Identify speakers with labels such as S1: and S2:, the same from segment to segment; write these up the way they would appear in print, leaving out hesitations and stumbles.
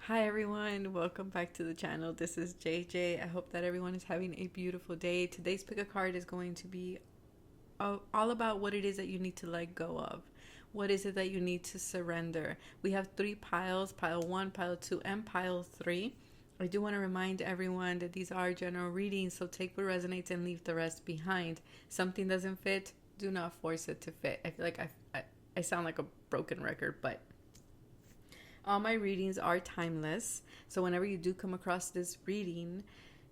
S1: Hi everyone, welcome back to the channel. This is JJ. I hope that everyone is having a beautiful day. Today's pick a card is going to be all about what it is that you need to let go of. What is it that you need to surrender? We have three piles, pile 1, pile 2, and pile 3. I do want to remind everyone that these are general readings, so take what resonates and leave the rest behind. Something doesn't fit, do not force it to fit. I feel like I sound like a broken record, but all my readings are timeless. So whenever you do come across this reading,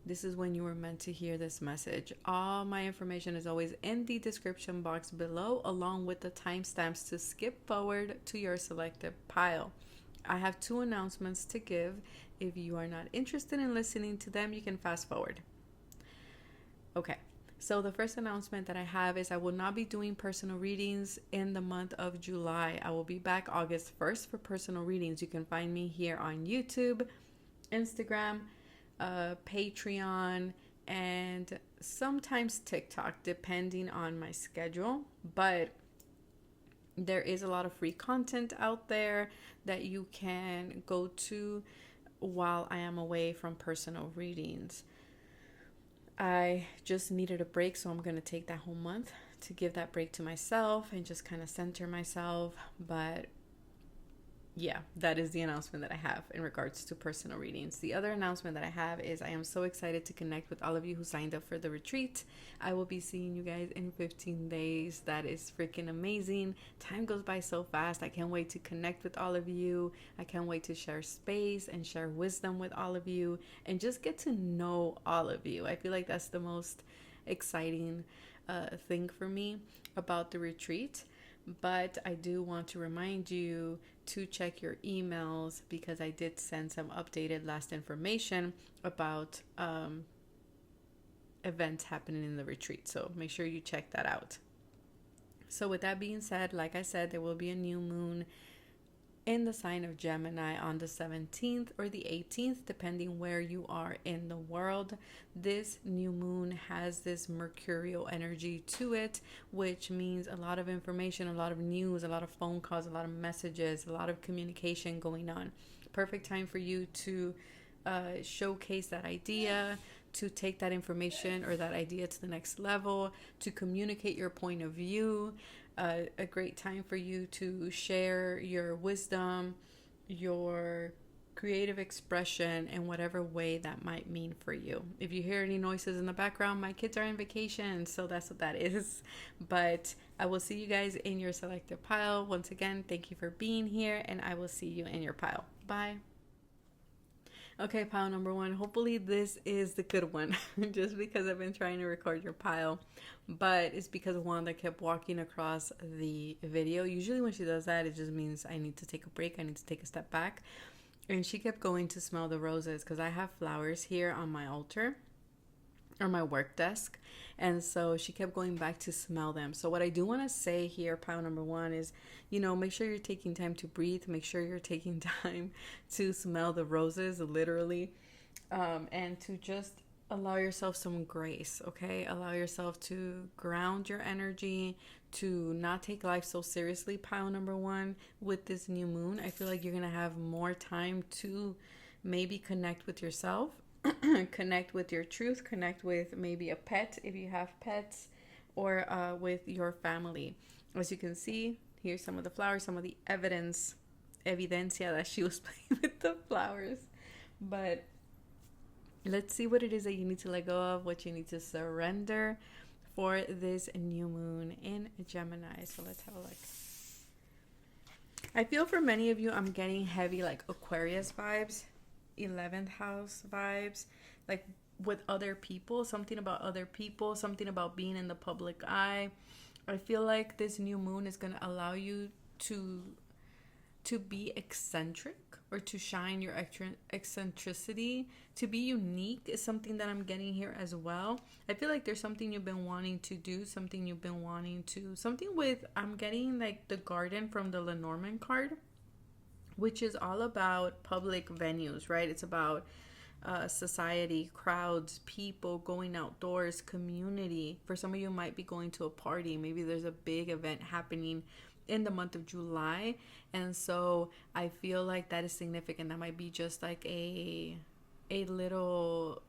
S1: this is when you were meant to hear this message. All my information is always in the description box below, along with the timestamps to skip forward to your selected pile. I have two announcements to give. If you are not interested in listening to them, you can fast forward. Okay. So the first announcement that I have is I will not be doing personal readings in the month of July. I will be back August 1st for personal readings. You can find me here on YouTube, Instagram, Patreon, and sometimes TikTok, depending on my schedule. But there is a lot of free content out there that you can go to while I am away from personal readings. I just needed a break, so I'm going to take that whole month to give that break to myself and just kind of center myself. But yeah, that is the announcement that I have in regards to personal readings. The other announcement that I have is I am so excited to connect with all of you who signed up for the retreat. I will be seeing you guys in 15 days. That is freaking amazing. Time goes by so fast. I can't wait to connect with all of you. I can't wait to share space and share wisdom with all of you and just get to know all of you. I feel like that's the most exciting thing for me about the retreat. But I do want to remind you to check your emails because I did send some updated last information about events happening in the retreat. So make sure you check that out. So with that being said, like I said, there will be a new moon in the sign of Gemini on the 17th or the 18th, depending where you are in the world. This new moon has this mercurial energy to it, which means a lot of information, a lot of news, a lot of phone calls, a lot of messages, a lot of communication going on. Perfect time for you to showcase that idea, to take that information or that idea to the next level, to communicate your point of view. A great time for you to share your wisdom, your creative expression in whatever way that might mean for you. If you hear any noises in the background, my kids are on vacation, so that's what that is. But I will see you guys in your selected pile. Once again, thank you for being here, and I will see you in your pile. Bye. Okay, pile number 1. Hopefully this is the good one, just because I've been trying to record your pile, but it's because Wanda kept walking across the video. Usually when she does that, it just means I need to take a break. I need to take a step back. And she kept going to smell the roses because I have flowers here on my altar or my work desk, and so she kept going back to smell them. So what I do want to say here, pile number 1, is make sure you're taking time to breathe, make sure you're taking time to smell the roses, literally, and to just allow yourself some grace. Okay, allow yourself to ground your energy, to not take life so seriously. Pile number 1, with this new moon, I feel like you're gonna have more time to maybe connect with yourself, connect with your truth, connect with maybe a pet if you have pets, or with your family. As you can see, here's some of the flowers, some of the evidencia that she was playing with the flowers. But let's see what it is that you need to let go of, what you need to surrender for this new moon in Gemini. So let's have a look. I feel for many of you, I'm getting heavy like Aquarius vibes, 11th house vibes, like with other people, something about other people, something about being in the public eye. I feel like this new moon is going to allow you to be eccentric, or to shine your eccentricity, to be unique is something that I'm getting here as well. I feel like there's something you've been wanting to do, something with, I'm getting like the garden from the Lenormand card, which is all about public venues, right? It's about society, crowds, people, going outdoors, community. For some of you, might be going to a party. Maybe there's a big event happening in the month of July. And so I feel like that is significant. That might be just like a little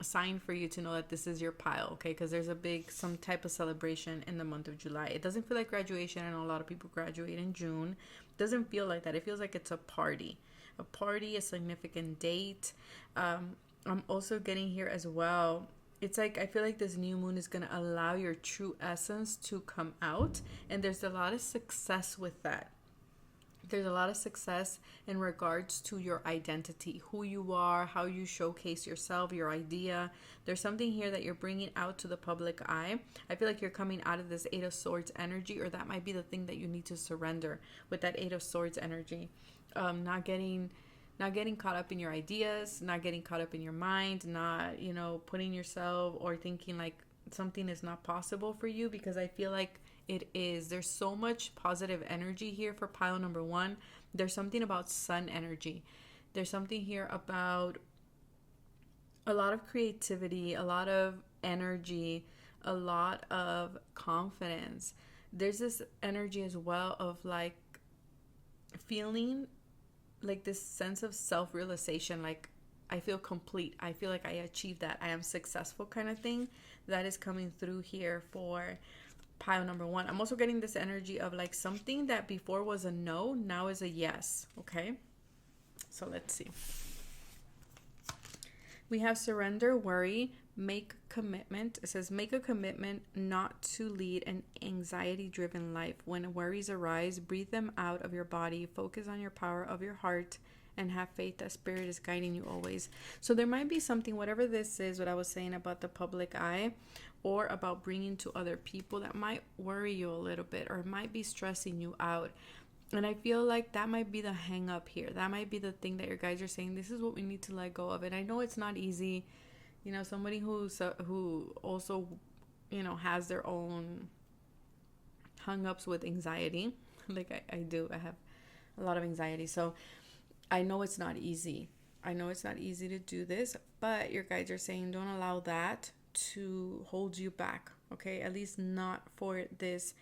S1: sign for you to know that this is your pile, okay? Because there's some type of celebration in the month of July. It doesn't feel like graduation. I know a lot of people graduate in June. It doesn't feel like that. It feels like it's a party, a significant date. I'm also getting here as well. It's like I feel like this new moon is going to allow your true essence to come out, and there's a lot of success with that. There's a lot of success in regards to your identity, who you are, how you showcase yourself, your idea. There's something here that you're bringing out to the public eye. I feel like you're coming out of this Eight of Swords energy, or that might be the thing that you need to surrender with that Eight of Swords energy. Not getting caught up in your ideas, not getting caught up in your mind, not, putting yourself or thinking like something is not possible for you, because I feel like it is. There's so much positive energy here for pile number 1. There's something about sun energy. There's something here about a lot of creativity, a lot of energy, a lot of confidence. There's this energy as well of like feeling like this sense of self-realization, like I feel complete. I feel like I achieved that. I am successful kind of thing. That is coming through here for pile number 1. I'm also getting this energy of like something that before was a no, now is a yes. Okay. So let's see. We have surrender, worry, make commitment. It says make a commitment not to lead an anxiety-driven life. When worries arise, breathe them out of your body. Focus on your power of your heart and have faith that spirit is guiding you always. So there might be something, whatever this is, what I was saying about the public eye or about bringing to other people, that might worry you a little bit, or it might be stressing you out. And I feel like that might be the hang up here. That might be the thing that your guys are saying, this is what we need to let go of. And I know it's not easy. Somebody who also, has their own hang ups with anxiety. Like I do. I have a lot of anxiety. So I know it's not easy. I know it's not easy to do this, but your guides are saying don't allow that to hold you back. Okay. At least not for this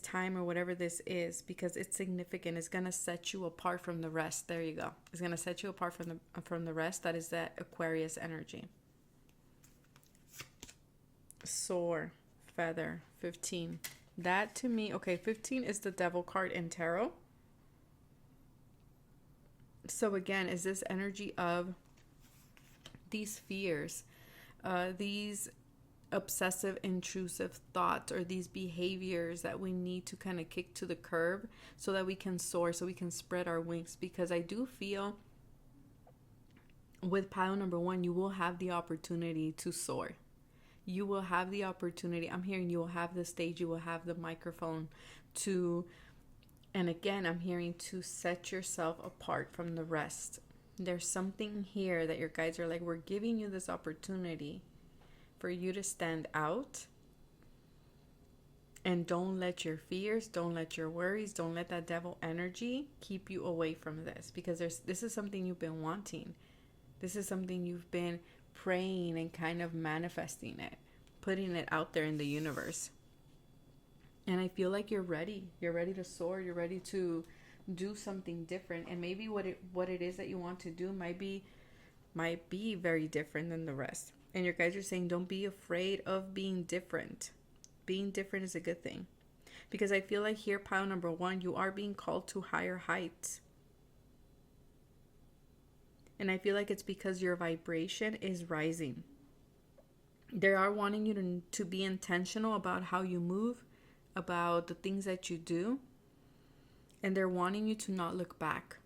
S1: time or whatever this is, because it's significant. It's going to set you apart from the rest. There you go. It's going to set you apart from the rest. That is that Aquarius energy. Soar, feather, 15. That to me, okay, 15 is the devil card in tarot. So again, is this energy of these fears, these obsessive intrusive thoughts, or these behaviors that we need to kind of kick to the curb so that we can soar, so we can spread our wings. Because I do feel with pile number 1, you will have the opportunity to soar. You will have the opportunity. I'm hearing you will have the stage, you will have the microphone to, and again, I'm hearing to set yourself apart from the rest. There's something here that your guides are like, we're giving you this opportunity for you to stand out, and don't let your fears, don't let your worries, don't let that devil energy keep you away from this, because this is something you've been wanting. This is something you've been praying and kind of manifesting it, putting it out there in the universe. And I feel like you're ready. You're ready to soar. You're ready to do something different. And maybe what it is that you want to do might be very different than the rest. And your guides are saying, don't be afraid of being different. Being different is a good thing. Because I feel like here, pile number 1, you are being called to higher heights. And I feel like it's because your vibration is rising. They are wanting you to be intentional about how you move, about the things that you do. And they're wanting you to not look back.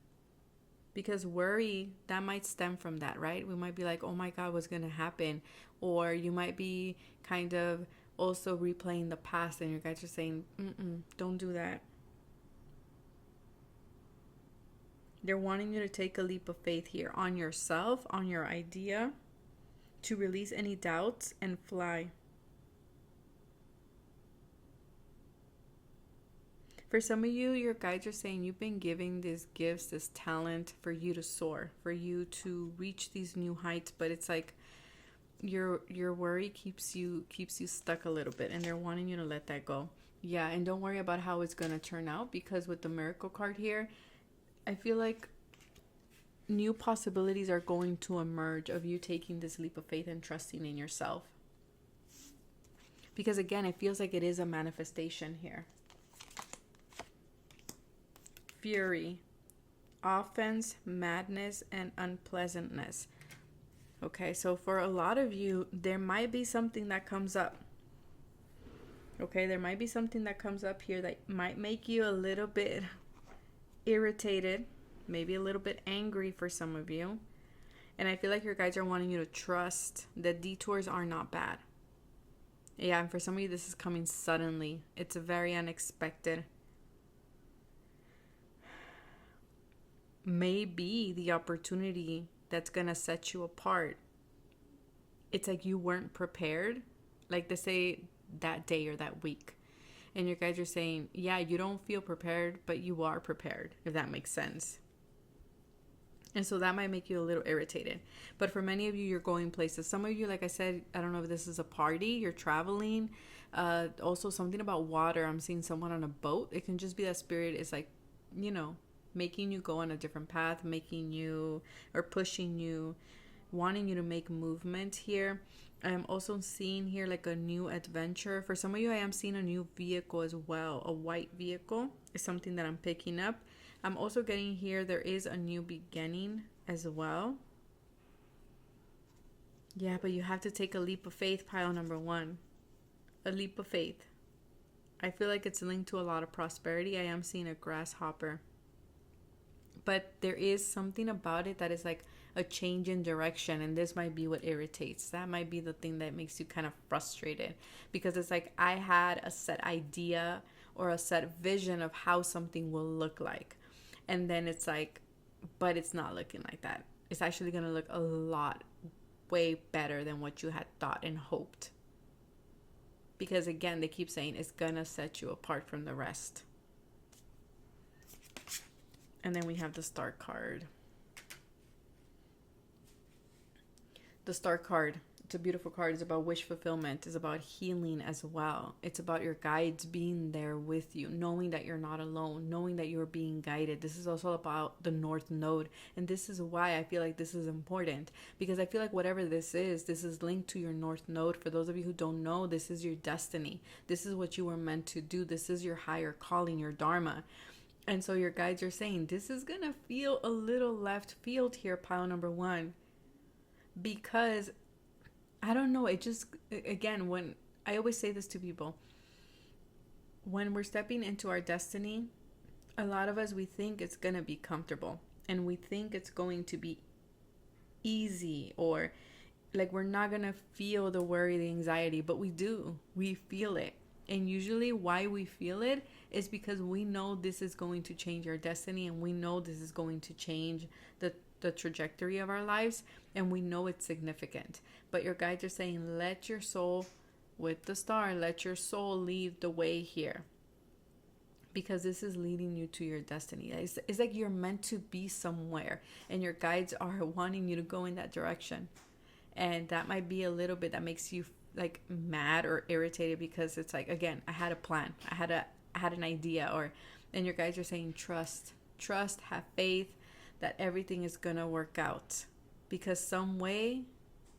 S1: Because worry, that might stem from that, right? We might be like, oh my God, what's going to happen? Or you might be kind of also replaying the past, and your guys are saying, don't do that. They're wanting you to take a leap of faith here on yourself, on your idea, to release any doubts and fly. For some of you, your guides are saying you've been giving these gifts, this talent for you to soar, for you to reach these new heights, but it's like your worry keeps you stuck a little bit, and they're wanting you to let that go. Yeah, and don't worry about how it's going to turn out, because with the miracle card here, I feel like new possibilities are going to emerge of you taking this leap of faith and trusting in yourself. Because again, it feels like it is a manifestation here. Fury, offense, madness, and unpleasantness. Okay, so for a lot of you, there might be something that comes up. Okay, there might be something that comes up here that might make you a little bit irritated, maybe a little bit angry for some of you. And I feel like your guides are wanting you to trust that detours are not bad. Yeah, and for some of you, this is coming suddenly. It's very unexpected. Maybe the opportunity that's going to set you apart. It's like you weren't prepared, like they say, that day or that week. And your guides are saying, yeah, you don't feel prepared, but you are prepared, if that makes sense. And so that might make you a little irritated. But for many of you, you're going places. Some of you, like I said, I don't know if this is a party, you're traveling. Also something about water. I'm seeing someone on a boat. It can just be that spirit is like, you know, making you go on a different path, making you or pushing you, wanting you to make movement here. I'm also seeing here like a new adventure. For some of you, I am seeing a new vehicle as well. A white vehicle is something that I'm picking up. I'm also getting here, there is a new beginning as well. Yeah, but you have to take a leap of faith, pile number 1. A leap of faith. I feel like it's linked to a lot of prosperity. I am seeing a grasshopper. But there is something about it that is like a change in direction, and this might be what irritates. That might be the thing that makes you kind of frustrated, because it's like I had a set idea or a set vision of how something will look like, and then it's like, but it's not looking like that. It's actually going to look a lot way better than what you had thought and hoped, because again, they keep saying it's going to set you apart from the rest. And then we have the Star card. The Star card, it's a beautiful card. It's about wish fulfillment. It's about healing as well. It's about your guides being there with you, knowing that you're not alone, knowing that you're being guided. This is also about the North Node. And this is why I feel like this is important, because I feel like whatever this is linked to your North Node. For those of you who don't know, this is your destiny. This is what you were meant to do. This is your higher calling, your Dharma. And so your guides are saying this is going to feel a little left field here, pile number 1. Because, I don't know, it just, again, when I always say this to people, when we're stepping into our destiny, a lot of us, we think it's going to be comfortable. And we think it's going to be easy, or like we're not going to feel the worry, the anxiety, but we do. We feel it. And usually why we feel it is because we know this is going to change our destiny, and we know this is going to change the trajectory of our lives, and we know it's significant. But your guides are saying, let your soul, with the star, let your soul lead the way here, because this is leading you to your destiny. It's like you're meant to be somewhere, and your guides are wanting you to go in that direction. And that might be a little bit that makes you like mad or irritated, because it's like, again, I had a plan, I had an idea, and your guides are saying trust, have faith that everything is gonna work out, because some way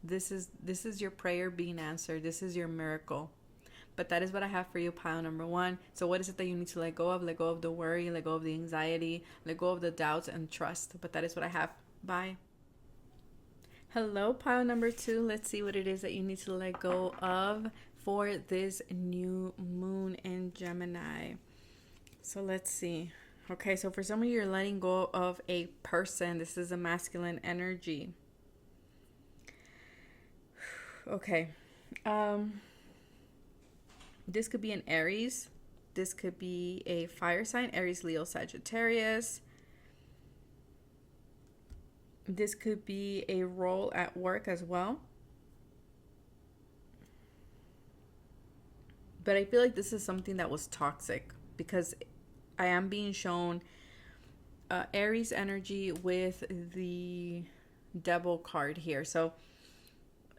S1: this is your prayer being answered. This is your miracle. But that is what I have for you, pile number 1. So what is it that you need to let go of? Let go of the worry, let go of the anxiety, let go of the doubts, and trust. But that is what I have. Bye. Hello, pile number 2. Let's see what it is that you need to let go of for this new moon in Gemini. So let's see. Okay, so for some of you, you're letting go of a person. This is a masculine energy. Okay. This could be an Aries. This could be a fire sign, Aries, Leo, Sagittarius. This could be a role at work as well. But I feel like this is something that was toxic, because I am being shown Aries energy with the Devil card here. So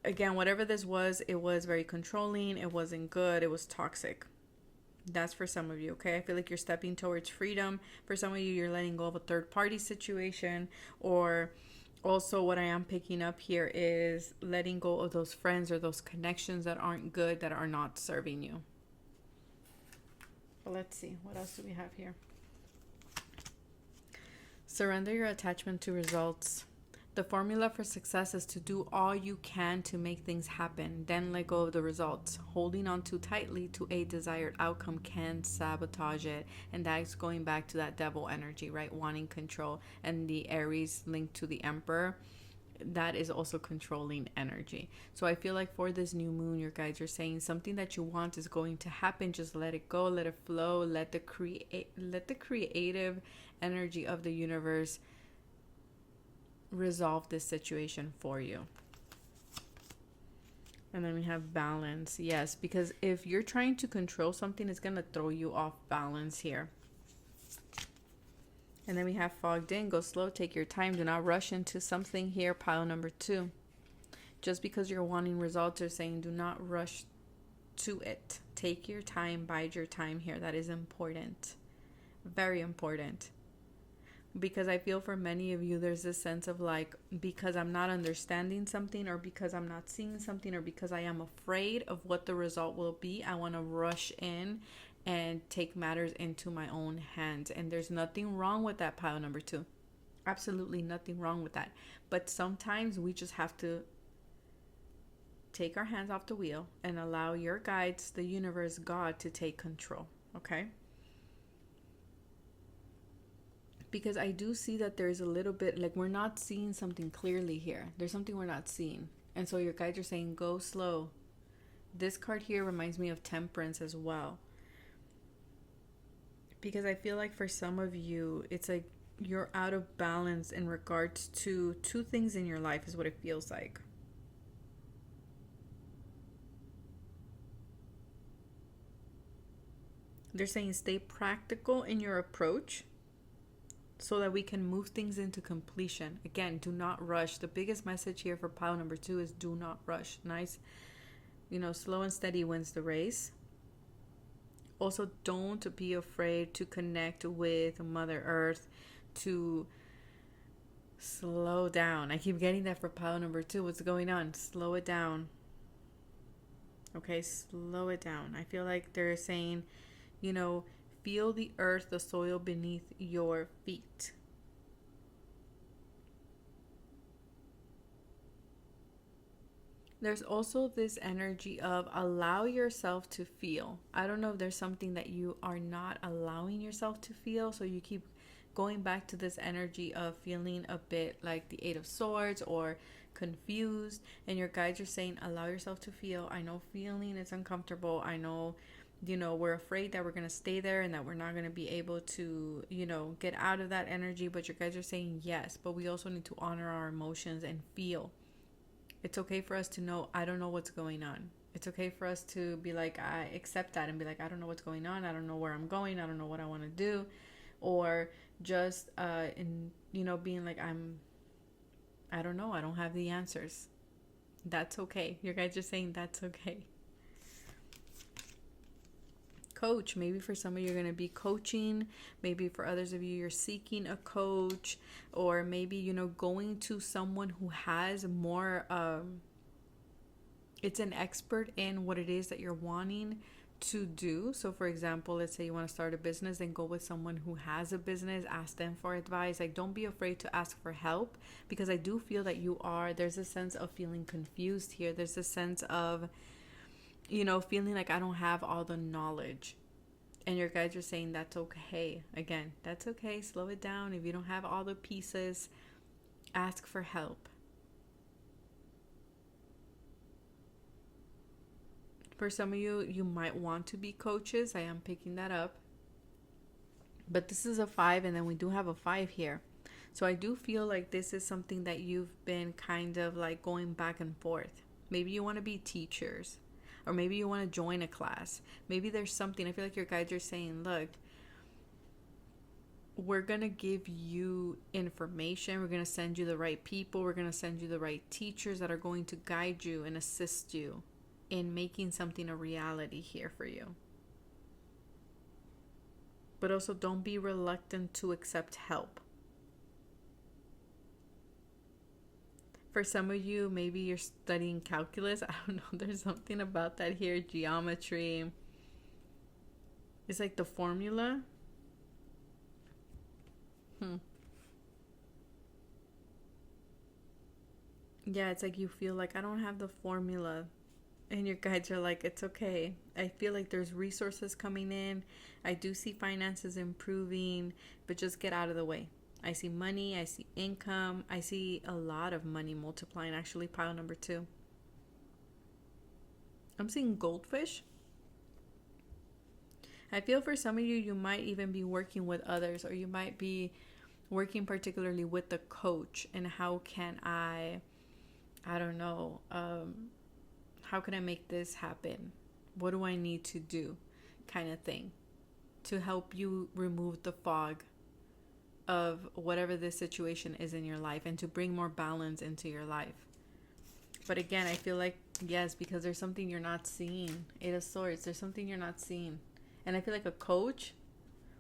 S1: again, whatever this was, it was very controlling. It wasn't good. It was toxic. That's for some of you, okay? I feel like you're stepping towards freedom. For some of you, you're letting go of a third party situation. Or also, what I am picking up here is letting go of those friends or those connections that aren't good, that are not serving you. But let's see, what else do we have here? Surrender your attachment to results. The formula for success is to do all you can to make things happen, then let go of the results. Holding on too tightly to a desired outcome can sabotage it. And that's going back to that devil energy, right? Wanting control. And the Aries linked to the Emperor, that is also controlling energy. So I feel like for this new moon, your guides are saying something that you want is going to happen. Just let it go, let it flow, let the creative energy of the universe resolve this situation for you. And then we have balance. Yes, because if you're trying to control something, it's going to throw you off balance here. And then we have fogged in. Go slow, take your time. Do not rush into something here. Pile number 2. Just because you're wanting results, they're saying do not rush to it. Take your time, bide your time here. That is important. Very important. Because I feel for many of you, there's this sense of like, because I'm not understanding something, or because I'm not seeing something, or because I am afraid of what the result will be, I want to rush in and take matters into my own hands. And there's nothing wrong with that, pile number 2. Absolutely nothing wrong with that. But sometimes we just have to take our hands off the wheel and allow your guides, the universe, God, to take control. Okay? Because I do see that there's a little bit, like we're not seeing something clearly here. There's something we're not seeing. And so your guides are saying, go slow. This card here reminds me of Temperance as well. Because I feel like for some of you, it's like you're out of balance in regards to 2 things in your life is what it feels like. They're saying stay practical in your approach, so that we can move things into completion. Again, do not rush. The biggest message here for pile number 2 is do not rush. Nice. Slow and steady wins the race. Also, don't be afraid to connect with Mother Earth, to slow down. I keep getting that for pile number 2. What's going on? Slow it down. Okay, slow it down. I feel like they're saying, feel the earth, the soil beneath your feet. There's also this energy of allow yourself to feel. I don't know if there's something that you are not allowing yourself to feel, so you keep going back to this energy of feeling a bit like the 8 of Swords or confused, and your guides are saying allow yourself to feel. I know feeling is uncomfortable. I know we're afraid that we're going to stay there and that we're not going to be able to, get out of that energy. But your guys are saying yes, but we also need to honor our emotions and feel. It's okay for us to know, I don't know what's going on. It's okay for us to be like, I accept that and be like, I don't know what's going on. I don't know where I'm going. I don't know what I want to do. Or just, being like, I don't know. I don't have the answers. That's okay. Your guys are saying that's okay. Coach. Maybe for some of you, you're going to be coaching. Maybe for others of you, you're seeking a coach, or maybe, going to someone who has more, it's an expert in what it is that you're wanting to do. So for example, let's say you want to start a business, then go with someone who has a business, ask them for advice. Like, don't be afraid to ask for help, because I do feel that there's a sense of feeling confused here. There's a sense of, feeling like I don't have all the knowledge. And your guides are saying that's okay. Again, that's okay. Slow it down. If you don't have all the pieces, ask for help. For some of you, you might want to be coaches. I am picking that up. But this is a 5, and then we do have a 5 here. So I do feel like this is something that you've been kind of like going back and forth. Maybe you want to be teachers. Or maybe you want to join a class. Maybe there's something. I feel like your guides are saying, look, we're going to give you information. We're going to send you the right people. We're going to send you the right teachers that are going to guide you and assist you in making something a reality here for you. but also don't be reluctant to accept help. For some of you, maybe you're studying calculus. I don't know. There's something about that here. Geometry. It's like the formula. Yeah, it's like you feel like I don't have the formula. And your guides are like, it's okay. I feel like there's resources coming in. I do see finances improving, but just get out of the way. I see money. I see income. I see a lot of money multiplying. Actually, pile number 2. I'm seeing goldfish. I feel for some of you, you might even be working with others, or you might be working particularly with the coach. And how can I don't know, how can I make this happen? What do I need to do? Kind of thing. To help you remove the fog of whatever this situation is in your life, and to bring more balance into your life. But again, I feel like, yes, because there's something you're not seeing. 8 of Swords, there's something you're not seeing. And I feel like a coach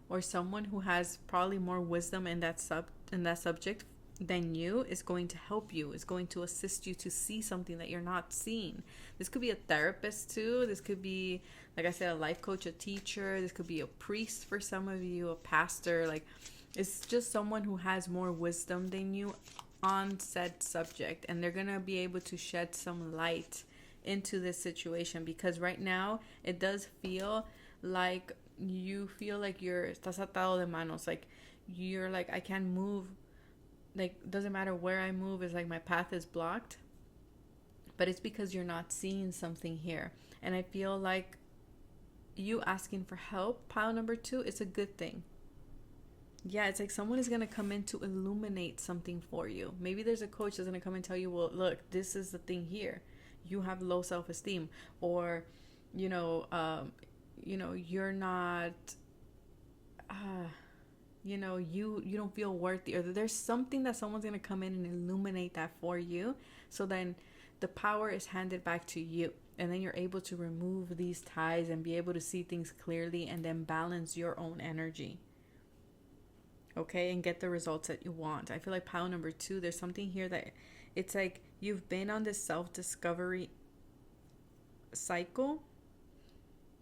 S1: or someone who has probably more wisdom in that subject than you is going to help you, is going to assist you to see something that you're not seeing. This could be a therapist too. This could be, like I said, a life coach, a teacher. This could be a priest for some of you, a pastor. Like, it's just someone who has more wisdom than you on said subject, and they're gonna be able to shed some light into this situation, because right now it does feel like you feel like you're estás atado de manos, like you're like, I can't move, like doesn't matter where I move, it's like my path is blocked. But it's because you're not seeing something here. And I feel like you asking for help, pile number 2, is a good thing. Yeah, it's like someone is going to come in to illuminate something for you. Maybe there's a coach that's going to come and tell you, well, look, this is the thing here. You have low self-esteem, or, you're not, you don't feel worthy, or there's something that someone's going to come in and illuminate that for you. So then the power is handed back to you. And then you're able to remove these ties and be able to see things clearly, and then balance your own energy. Okay, and get the results that you want. I feel like pile number 2, there's something here that it's like you've been on this self-discovery cycle,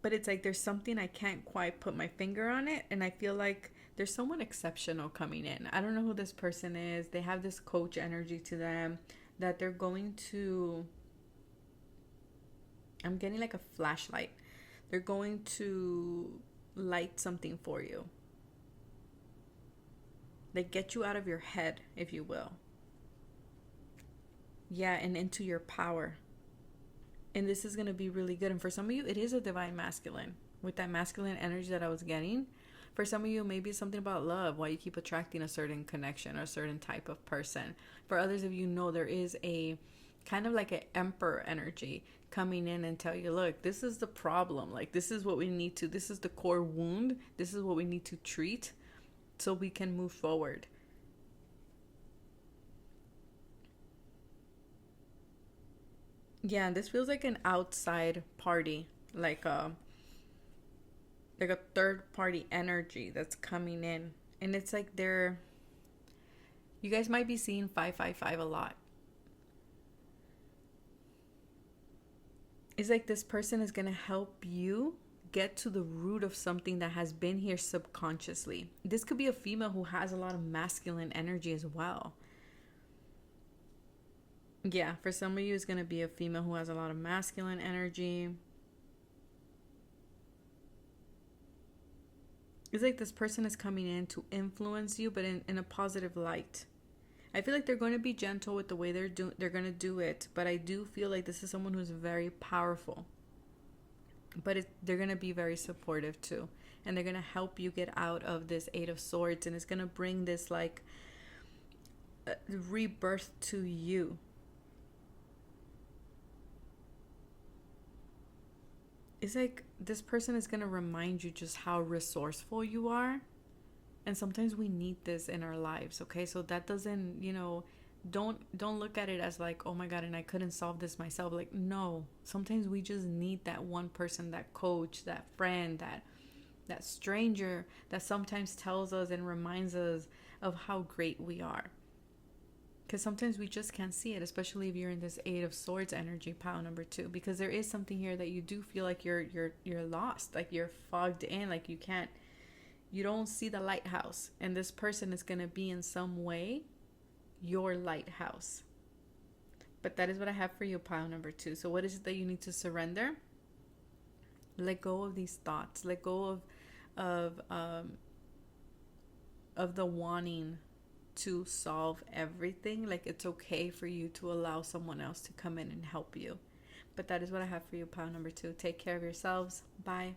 S1: but it's like there's something I can't quite put my finger on it, and I feel like there's someone exceptional coming in. I don't know who this person is. They have this coach energy to them that they're going to, I'm getting like a flashlight. They're going to light something for you. Like get you out of your head, if you will. Yeah, and into your power. And this is going to be really good. And for some of you, it is a divine masculine. With that masculine energy that I was getting. For some of you, maybe it's something about love. Why you keep attracting a certain connection or a certain type of person. For others of you, know there is a kind of like an emperor energy coming in and tell you, look, this is the problem. Like, this is what we need to, this is the core wound. This is what we need to treat, so we can move forward. Yeah, this feels like an outside party, like a third party energy that's coming in. And it's like you guys might be seeing 555 a lot. It's like this person is going to help you get to the root of something that has been here subconsciously. This could be a female who has a lot of masculine energy as well. Yeah, for some of you, it's going to be a female who has a lot of masculine energy. It's like this person is coming in to influence you, but in a positive light. I feel like they're going to be gentle with the way they're going to do it, but I do feel like this is someone who's very powerful. But they're going to be very supportive too. And they're going to help you get out of this 8 of Swords. And it's going to bring this like rebirth to you. It's like this person is going to remind you just how resourceful you are. And sometimes we need this in our lives, okay? So that doesn't, don't look at it as like, oh my God, and I couldn't solve this myself. Like, no, sometimes we just need that one person, that coach, that friend, that that stranger that sometimes tells us and reminds us of how great we are. Because sometimes we just can't see it, especially if you're in this Eight of Swords energy, pile number 2. Because there is something here that you do feel like you're lost, like you're fogged in, like you don't see the lighthouse. And this person is going to be in some way your lighthouse. But that is what I have for you, pile number 2. So what is it that you need to surrender? Let go of these thoughts. Let go of the wanting to solve everything. Like, it's okay for you to allow someone else to come in and help you. But that is what I have for you, pile number 2. Take care of yourselves. Bye.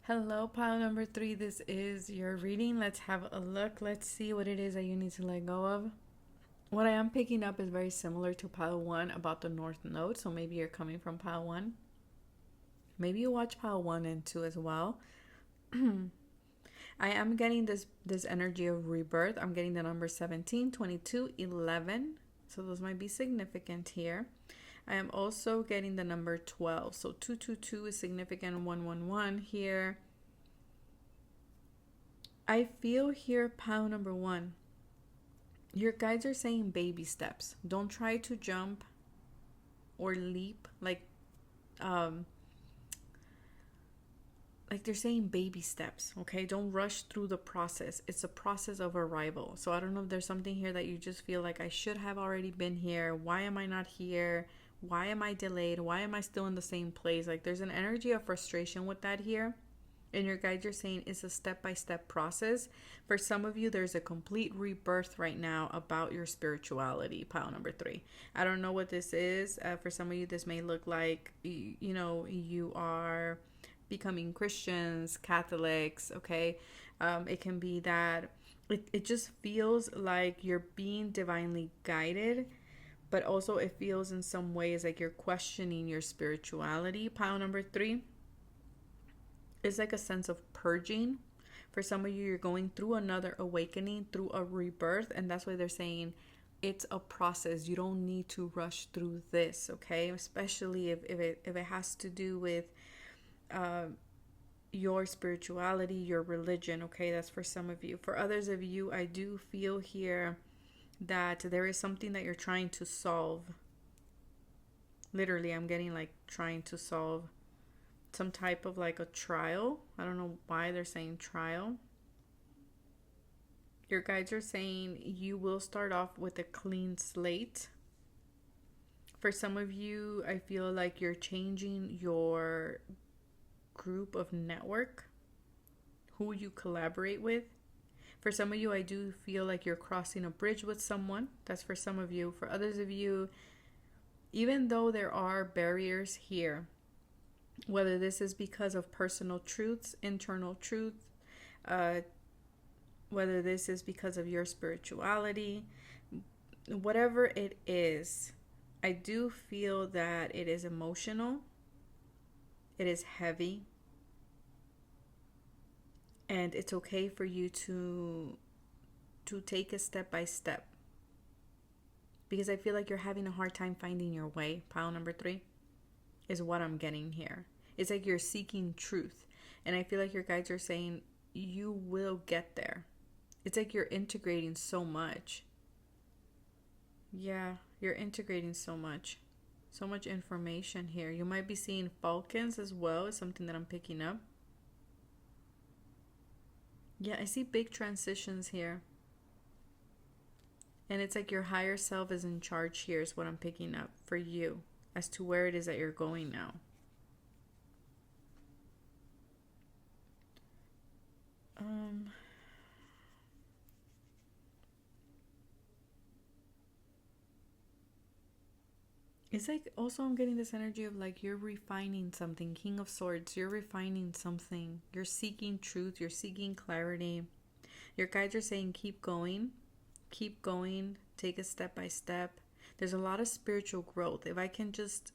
S1: Hello, pile number 3. This is your reading. Let's have a look. Let's see what it is that you need to let go of. What I am picking up is very similar to pile 1 about the North Node. So maybe you're coming from pile 1. Maybe you watch pile 1 and 2 as well. I am getting this energy of rebirth. I'm getting the number 17, 22, 11. So those might be significant here. I am also getting the number 12. So 222 is significant. 111 here. I feel here, pile number 1. Your guides are saying baby steps. Don't try to jump or leap like they're saying baby steps, okay? Don't rush through the process. It's a process of arrival. So I don't know if there's something here that you just feel like I should have already been here. Why am I not here? Why am I delayed? Why am I still in the same place? Like, there's an energy of frustration with that here. And your guides are saying it's a step-by-step process. For some of you, there's a complete rebirth right now about your spirituality, pile number 3. I don't know what this is. For some of you, this may look like, you are becoming Christians, Catholics, okay? It can be that it just feels like you're being divinely guided, but also it feels in some ways like you're questioning your spirituality. Pile number 3 is like a sense of purging. For some of you, you're going through another awakening, through a rebirth, and that's why they're saying it's a process. You don't need to rush through this, okay? Especially if it has to do with your spirituality, your religion, okay? That's for some of you. For others of you, I do feel here that there is something that you're trying to solve. Literally, I'm getting like trying to solve some type of like a trial. I don't know why they're saying trial. Your guides are saying you will start off with a clean slate. For some of you, I feel like you're changing your group of network, who you collaborate with. For some of you, I do feel like you're crossing a bridge with someone. That's for some of you. For others of you, even though there are barriers here, whether this is because of personal truths, internal truth, whether this is because of your spirituality, whatever it is, I do feel that it is emotional. It is heavy. And it's okay for you to take a step by step. Because I feel like you're having a hard time finding your way. Pile number 3 is what I'm getting here. It's like you're seeking truth. And I feel like your guides are saying you will get there. It's like you're integrating so much. Yeah, you're integrating so much. So much information here. You might be seeing falcons as well. It's something that I'm picking up. Yeah, I see big transitions here. And it's like your higher self is in charge here is what I'm picking up for you as to where it is that you're going now. It's like also I'm getting this energy of like you're refining something. King of Swords, you're refining something. You're seeking truth. You're seeking clarity. Your guides are saying keep going. Keep going. Take it step by step. There's a lot of spiritual growth. If I can just...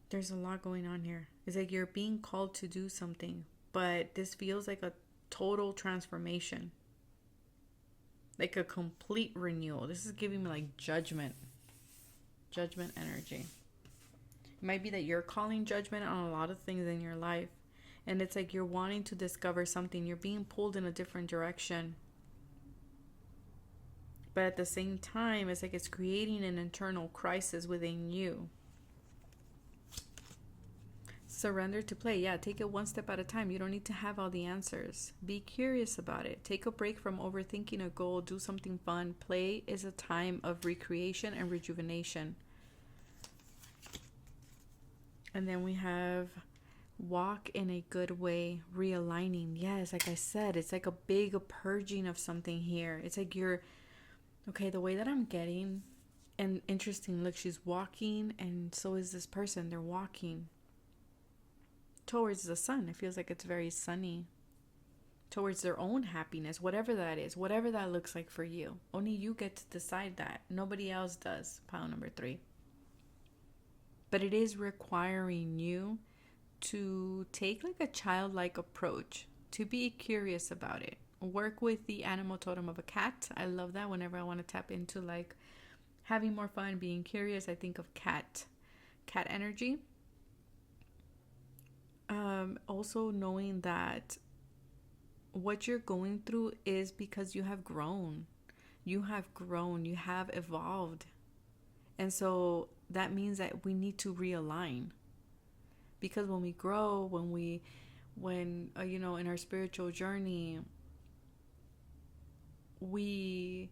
S1: There's a lot going on here. It's like you're being called to do something. But this feels like a total transformation. Like a complete renewal. This is giving me like judgment. Judgment energy. It might be that you're calling judgment on a lot of things in your life. And it's like you're wanting to discover something. You're being pulled in a different direction. But at the same time, it's like it's creating an internal crisis within you. Surrender to play. Yeah, take it one step at a time. You don't need to have all the answers. Be curious about it. Take a break from overthinking a goal. Do something fun. Play is a time of recreation and rejuvenation. And then we have walk in a good way, realigning. Yes, like I said, it's like a big purging of something here. It's like you're, okay, the way that I'm getting, and interesting, look, she's walking, and so is this person. They're walking towards the sun. It feels like it's very sunny. Towards their own happiness, whatever that is, whatever that looks like for you. Only you get to decide that. Nobody else does. Pile number 3. But it is requiring you to take like a childlike approach, to be curious about it. Work with the animal totem of a cat. I love that. Whenever I want to tap into like having more fun, being curious, I think of cat energy. Also knowing that what you're going through is because you have grown. You have evolved. And so that means that we need to realign. Because when we grow, when in our spiritual journey, we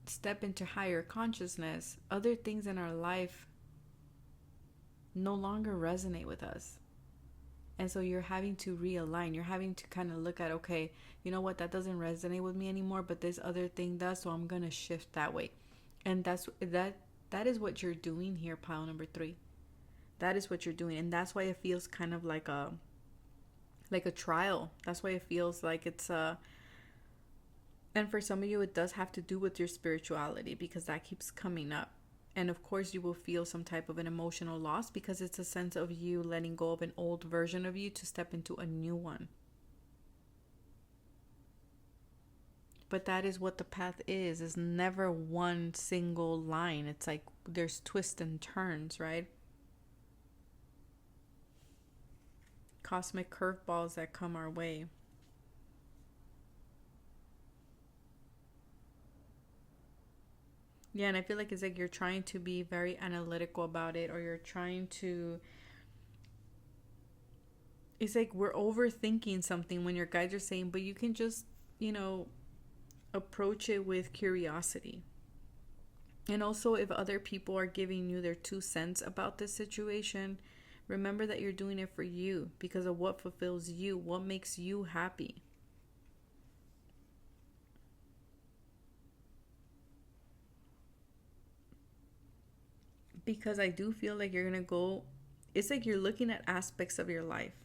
S1: step into higher consciousness, other things in our life no longer resonate with us. And so you're having to realign. You're having to kind of look at, okay, you know what, that doesn't resonate with me anymore, but this other thing does, so I'm going to shift that way. And that is what you're doing here, pile number 3. That is what you're doing. And that's why it feels kind of like a trial. That's why it feels like it's and for some of you, it does have to do with your spirituality, because that keeps coming up. And of course, you will feel some type of an emotional loss, because it's a sense of you letting go of an old version of you to step into a new one. But that is what the path is. It's never one single line. It's like there's twists and turns, right? Cosmic curveballs that come our way. Yeah, and I feel like it's like you're trying to be very analytical about it, or you're trying to... It's like we're overthinking something when your guides are saying, but you can just, approach it with curiosity. And also, if other people are giving you their 2 cents about this situation, remember that you're doing it for you, because of what fulfills you, what makes you happy. Because I do feel like you're going to go, it's like you're looking at aspects of your life.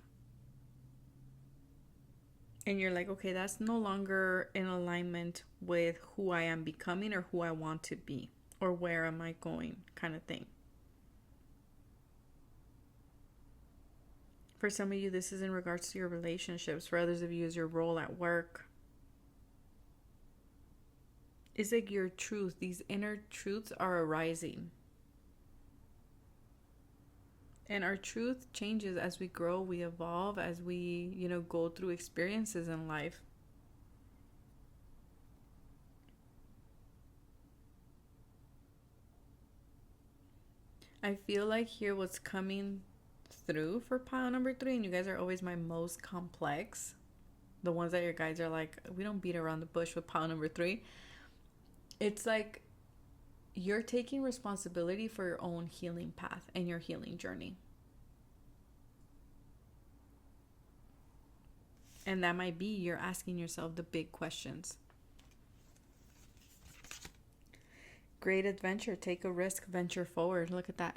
S1: And you're like, okay, that's no longer in alignment with who I am becoming or who I want to be, or where am I going, kind of thing. For some of you, this is in regards to your relationships. For others of you, is your role at work. It's like your truth. These inner truths are arising. And our truth changes as we grow, we evolve, as we, go through experiences in life. I feel like here what's coming through for pile number 3, and you guys are always my most complex. The ones that your guides are like, we don't beat around the bush with pile number 3. It's like you're taking responsibility for your own healing path and your healing journey. And that might be you're asking yourself the big questions. Great adventure. Take a risk. Venture forward. Look at that.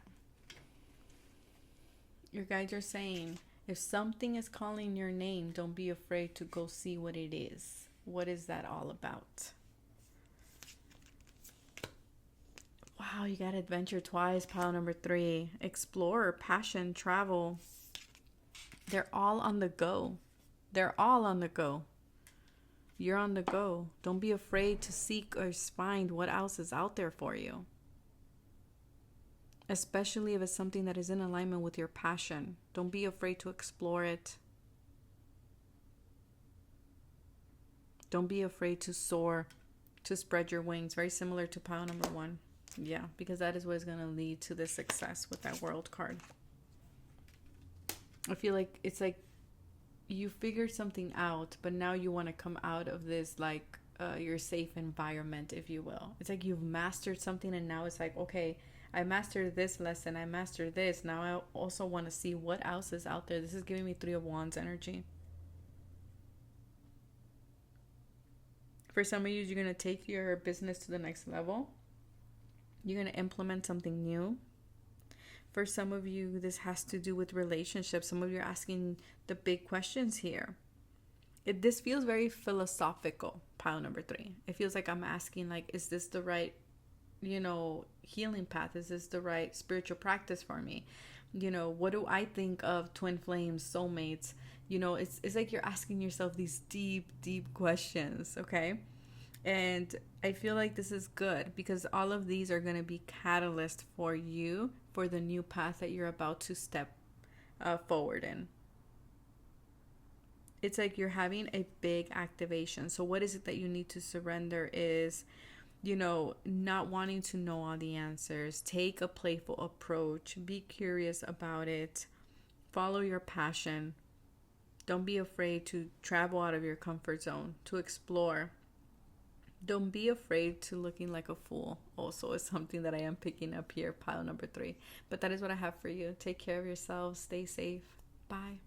S1: Your guides are saying, if something is calling your name, don't be afraid to go see what it is. What is that all about? Wow, you got adventure twice, pile number 3. Explorer, passion, travel. They're all on the go. They're all on the go. You're on the go. Don't be afraid to seek or find what else is out there for you. especially if it's something that is in alignment with your passion. Don't be afraid to explore it. Don't be afraid to soar, to spread your wings. Very similar to pile number 1. Yeah, because that is what is going to lead to the success with that World card. I feel like it's like you figured something out, but now you want to come out of this like your safe environment, if you will. It's like you've mastered something, and now it's like, okay, I mastered this lesson, I mastered this. Now I also want to see what else is out there. This is giving me 3 of Wands energy. For some of you, you're going to take your business to the next level. You're going to implement something new. For some of you, this has to do with relationships. Some of you are asking the big questions here. This feels very philosophical, pile number 3. It feels like I'm asking, like, is this the right, healing path? Is this the right spiritual practice for me? What do I think of twin flames, soulmates? It's like you're asking yourself these deep, deep questions, okay? And I feel like this is good because all of these are going to be catalyst for you for the new path that you're about to step forward in. It's like you're having a big activation. So what is it that you need to surrender is, not wanting to know all the answers. Take a playful approach. Be curious about it. Follow your passion. Don't be afraid to travel out of your comfort zone, to explore. Don't be afraid to looking like a fool. Also is something that I am picking up here, pile number 3. But that is what I have for you. Take care of yourselves. Stay safe. Bye.